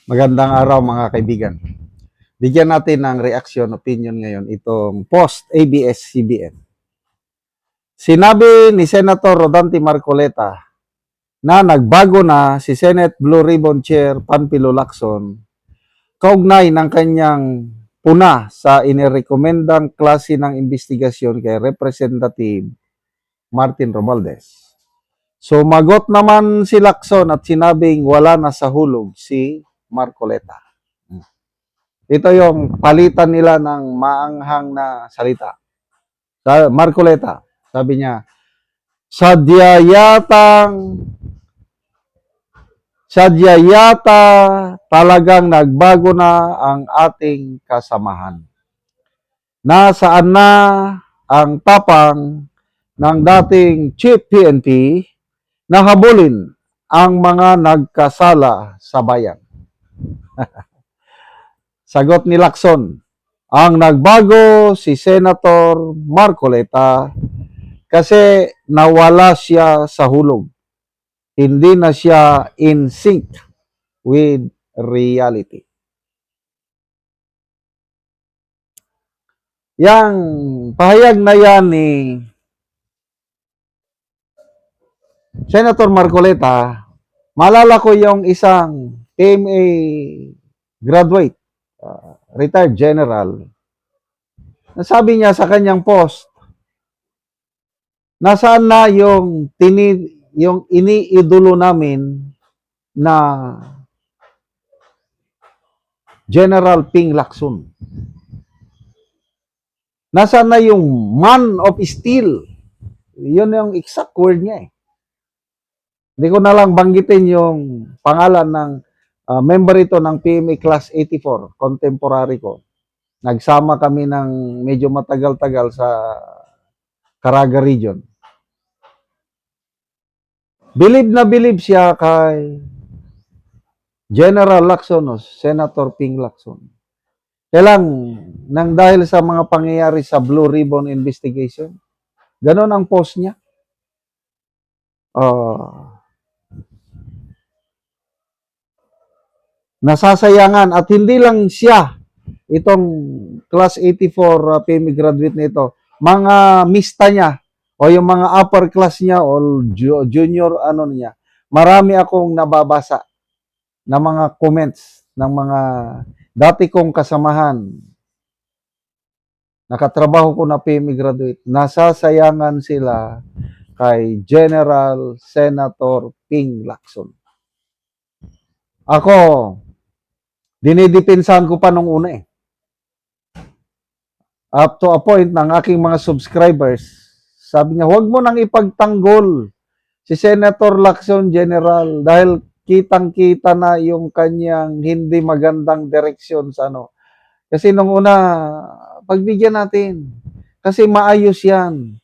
Magandang araw mga kaibigan. Bigyan natin ng reaction, opinion ngayon itong post-ABS-CBN. Sinabi ni Senator Rodante Marcoleta na nagbago na si Senate Blue Ribbon Chair Panfilo Lacson kaugnay ng kanyang puna sa inirekomendang klase ng investigasyon kay Representative Martin Romualdez. Sumagot naman si Lacson at sinabing wala na sa hulog si Marcoleta. Ito yung palitan nila ng maanghang na salita. Marcoleta, sabi niya, sadya yata talagang nagbago na ang ating kasamahan. Nasaan na ang tapang ng dating Chief PNP na habulin ang mga nagkasala sa bayan? Sagot ni Lacson, ang nagbago si Senator Marcoleta kasi nawala siya sa hulog. Hindi na siya in sync with reality. Yang pahayag na yan ni Senator Marcoleta, maalala ko yung isang PMA graduate, retired general, nasabi niya sa kanyang post, nasaan na yung iniidolo namin na General Ping Lacson? Nasaan na yung man of steel? Yun yung exact word niya eh. Hindi ko na lang banggitin yung pangalan ng member ito ng PMA Class 84, contemporary ko. Nagsama kami ng medyo matagal-tagal sa Caraga region. Bilib na bilib siya kay General Lacson o Senator Ping Lacson. Kailang nang dahil sa mga pangyayari sa Blue Ribbon investigation, ganon ang post niya. Nasasayangan at hindi lang siya, itong Class 84 PME graduate nito, mga mista niya o yung mga upper class niya o junior ano niya, marami akong nababasa na mga comments ng mga dati kong kasamahan. Nakatrabaho ko na PME graduate, nasasayangan sila kay General Senator Ping Lacson. Ako, dinidipinsahan ko pa nung una eh. Up to a point ng aking mga subscribers, sabi niya, huwag mo nang ipagtanggol si Senator Lacson General dahil kitang-kita na yung kanyang hindi magandang direksyon sa ano. Kasi nung una, pagbigyan natin. Kasi maayos yan.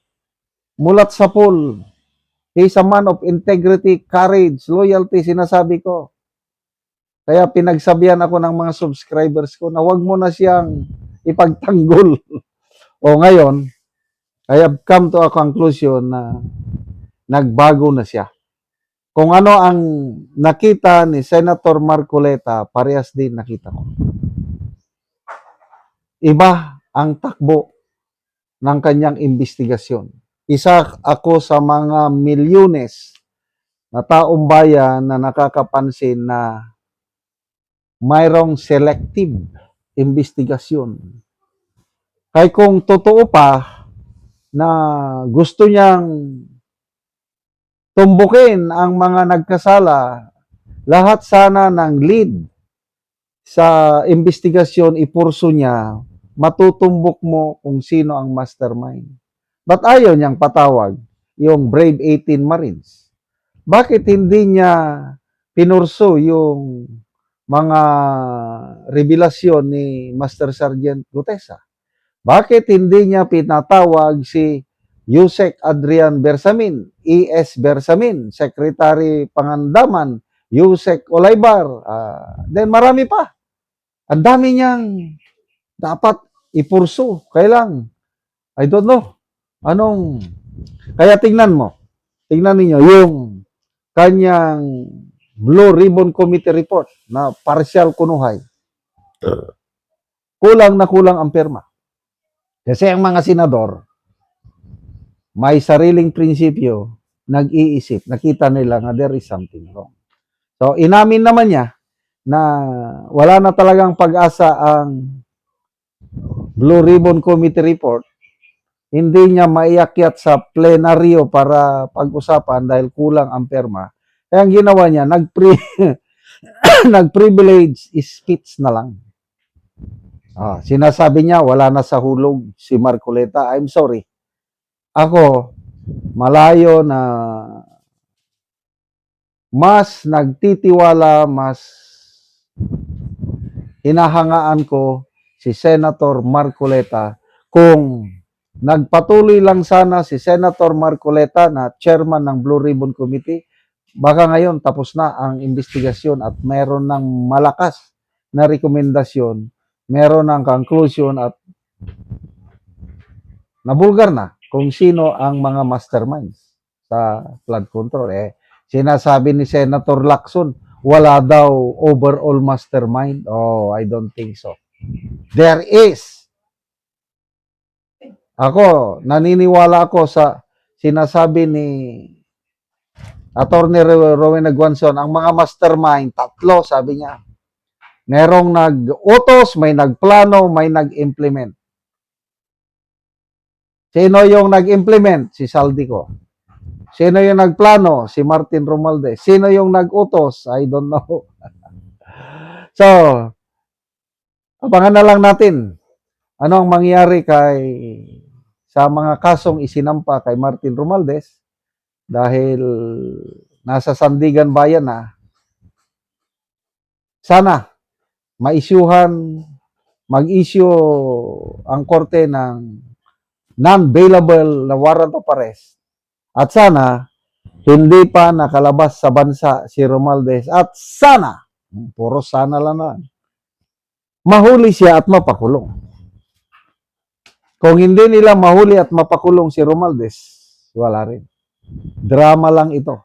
Mulat sa pool. He's a man of integrity, courage, loyalty, sinasabi ko. Kaya pinagsabihan ako ng mga subscribers ko na huwag mo na siyang ipagtanggol. O ngayon, I have come to a conclusion na nagbago na siya. Kung ano ang nakita ni Senator Marcoleta, parehas din nakita ko. Iba ang takbo ng kanyang investigasyon. Isa ako sa mga milyones na taong bayan na nakakapansin na mayroong selective investigasyon. Kaya kung totoo pa na gusto niyang tumbukin ang mga nagkasala, lahat sana ng lead sa investigasyon ipurso niya, matutumbok mo kung sino ang mastermind. But ayaw niyang patawag yung Brave 18 Marines. Bakit hindi niya pinurso yung mga revelasyon ni Master Sergeant Gutesa? Bakit hindi niya pinatawag si Yusek Adrian Bersamin, ES Bersamin, Secretary Pangandaman, Yusek Olaybar, then marami pa. Ang dami niyang dapat ipurso. Kailang, I don't know, kaya tingnan ninyo, yung kanyang Blue Ribbon Committee report na partial kunuhay. Kulang na kulang ang pirma. Kasi ang mga senador, may sariling prinsipyo, nag-iisip, nakita nila nga there is something wrong. So, inamin naman niya na wala na talagang pag-asa ang Blue Ribbon Committee report. Hindi niya maiakyat sa plenaryo para pag-usapan dahil kulang ang perma. Kaya ang ginawa niya, nag-privilege speech na lang. Sinasabi niya, wala na sa hulog si Marcoleta. I'm sorry. Ako, malayo na mas nagtitiwala, mas hinahangaan ko si Senator Marcoleta kung nagpatuloy lang sana si Senator Marcoleta na chairman ng Blue Ribbon Committee, baka ngayon tapos na ang investigasyon at meron ng malakas na rekomendasyon, meron ng conclusion at nabulgar na kung sino ang mga masterminds sa flood control. Sinasabi ni Senator Lacson, wala daw overall mastermind. Oh, I don't think so. There is. Ako, naniniwala ako sa sinasabi ni Attorney Rowena Guanzon, ang mga mastermind, tatlo, sabi niya. Merong nag-utos, may nagplano, may nag-implement. Sino yung nag-implement? Si Saldico. Sino yung nagplano? Si Martin Romualdez. Sino yung nag-utos? I don't know. So, abangan na lang natin ano ang mangyari sa mga kasong isinampa kay Martin Romualdez dahil nasa Sandigan Bayan na. Sana mag-issue ang korte ng non-bailable na warrant of arrest. At sana hindi pa nakalabas sa bansa si Romualdez at sana, puro sana lang na, mahuli siya at mapakulong. Kung hindi nila mahuli at mapakulong si Romualdez, wala rin. Drama lang ito.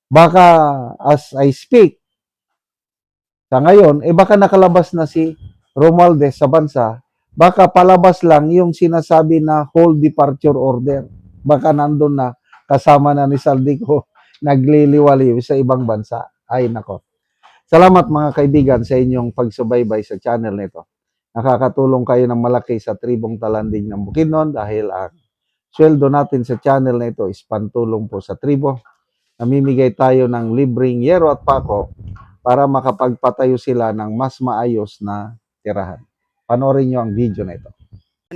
Baka as I speak, sa ngayon, baka nakalabas na si Romualdez sa bansa, baka palabas lang yung sinasabi na whole departure order. Baka nandun na, kasama na ni Saldico, nagliliwaliw sa ibang bansa. Ay, nako. Salamat mga kaibigan sa inyong pagsubaybay sa channel nito. Nakakatulong kayo ng malaki sa tribong talanding ng Bukidnon dahil ang sweldo natin sa channel na ito is pantulong po sa tribo. Namimigay tayo ng libreng yero at pako para makapagpatayo sila ng mas maayos na tirahan. Panoorin nyo ang video na ito.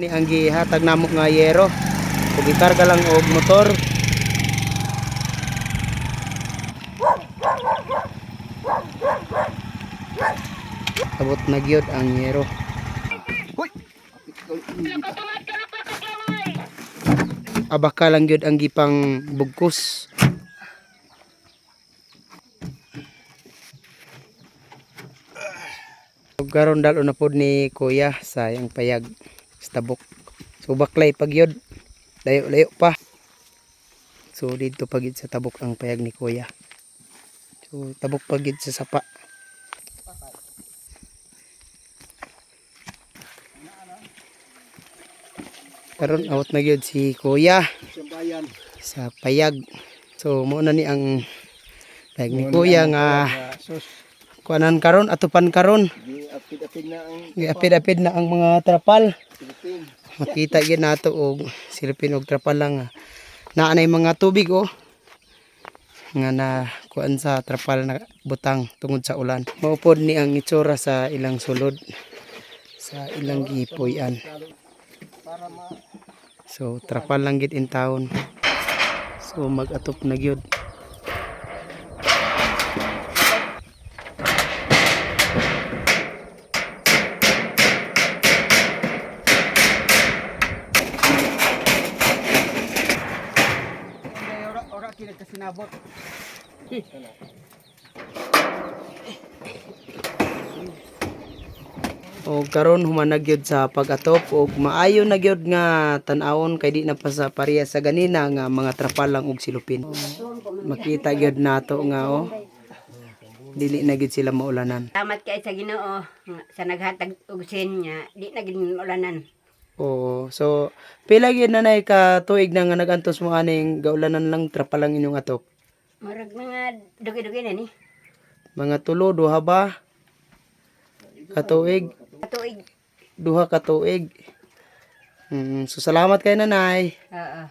Ni ang gihatag namo nga yero. Kung ikarga lang og motor. Abot na gyud ang yero. Abaka lang gyud ang gipang bugkos. Karon dalo na pod ni Kuya sa yang payag sa tabok. So baklay pag yun, layo-layo pa. So dito pagid sa tabok ang payag ni Kuya. So tabok pagid sa sapa. Karon awat na gyud si Kuya sa payag. So mo na ni ang payag ni Kuya nga kuanan karon atupan karon. Giapid-apid na ang mga trapal. Makita gyud nato og silipin og trapal lang. Naanay mga tubig nga na kuan sa trapal na butang tungod sa ulan. Maupod ni ang itsura sa ilang sulod sa ilang gipuy-an. So trapal lang gid in town. So mag-atop na gyud. Sinabot. O karon humanag gyud sa pag-atop og maayo na gyud nga tan-awon kay di na pa sa pareha sa ganina nga mga trapal lang og silupin. Makita gyud nato nga dili na gid sila maulanan. Salamat kay sa Ginoo nga sa naghatag og sin niya, di na gid ulanan. Oo. So, pila gyud nanay ka tuig na nga nagantos mo aning gaulanan lang trapalang inyong atok? Murag mga dugi-dugi na ni. Mga tulo, duha ba? Katuig? Katuig. Duha ka tuig. So, salamat kay nanay. Oo.